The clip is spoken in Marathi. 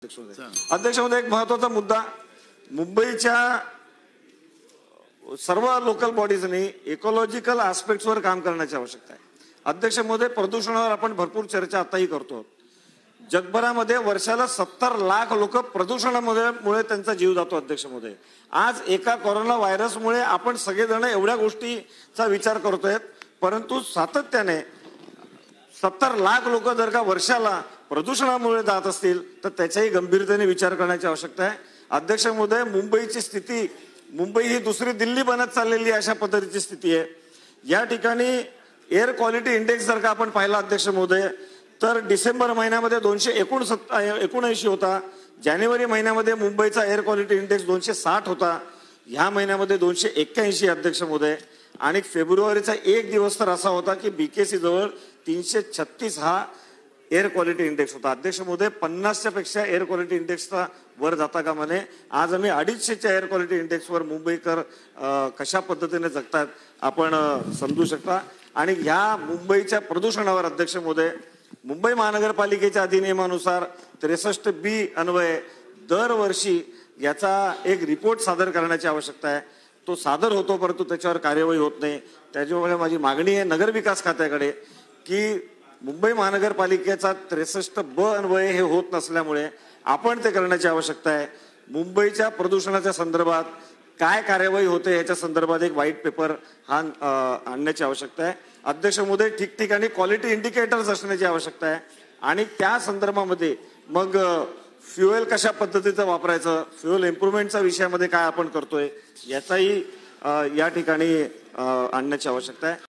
अध्यक्ष महोदय, एक महत्त्वाचा मुद्दा, मुंबईच्या सर्व लोकल बॉडीजनी इकॉलॉजिकल ॲस्पेक्ट्सवर काम करण्याची आवश्यकता आहे. अध्यक्ष महोदय, प्रदूषणावर आपण भरपूर चर्चा आताही करतो. जगभरामध्ये वर्षाला 70 लाख लोक प्रदूषणामुळे त्यांचा जीव जातो. अध्यक्ष महोदय, आज एका कोरोना व्हायरसमुळे आपण सगळेजण एवढ्या गोष्टीचा विचार करतोय, परंतु सातत्याने 70 लाख लोक जर का वर्षाला प्रदूषणामुळे जात असतील तर त्याचाही गंभीरतेने विचार करण्याची आवश्यकता आहे. अध्यक्ष महोदय, मुंबईची स्थिती, मुंबई ही दुसरी दिल्ली बनत चाललेली अशा पद्धतीची स्थिती आहे. या ठिकाणी एअर क्वालिटी इंडेक्स जर का आपण पाहिला अध्यक्ष महोदय, तर डिसेंबर महिन्यामध्ये 279 होता. जानेवारी महिन्यामध्ये मुंबईचा एअर क्वालिटी इंडेक्स 260 होता. ह्या महिन्यामध्ये 281 अध्यक्ष महोदय. आणि फेब्रुवारीचा एक दिवस तर असा होता की बीकेसी जवळ 336 हा एअर क्वालिटी इंडेक्स होता. अध्यक्ष महोदय, 50च्या पेक्षा एअर क्वालिटी इंडेक्सचा वर जाता का म्हणे. आज आम्ही 250च्या एअर क्वालिटी इंडेक्सवर मुंबईकर कशा पद्धतीने जगतात आपण समजू शकता. आणि ह्या मुंबईच्या प्रदूषणावर अध्यक्ष महोदय, मुंबई महानगरपालिकेच्या अधिनियमानुसार 63B अन्वये दरवर्षी याचा एक रिपोर्ट सादर करण्याची आवश्यकता आहे. तो सादर होतो परंतु त्याच्यावर कार्यवाही होत नाही. त्याच्यामुळे माझी मागणी आहे नगरविकास खात्याकडे की मुंबई महानगरपालिकेचा 63B अन्वये हे होत नसल्यामुळे आपण ते करण्याची आवश्यकता आहे. मुंबईच्या प्रदूषणाच्या संदर्भात काय कार्यवाही होते याच्या संदर्भात एक व्हाईट पेपर हा आणण्याची आवश्यकता आहे. अध्यक्ष महोदय, ठिकठिकाणी क्वालिटी इंडिकेटर्स असण्याची आवश्यकता आहे. आणि त्या संदर्भामध्ये मग फ्युएल कशा पद्धतीचं वापरायचं, फ्युएल इम्प्रूव्हमेंटच्या विषयामध्ये काय आपण करतोय याचाही या ठिकाणी आणण्याची आवश्यकता आहे.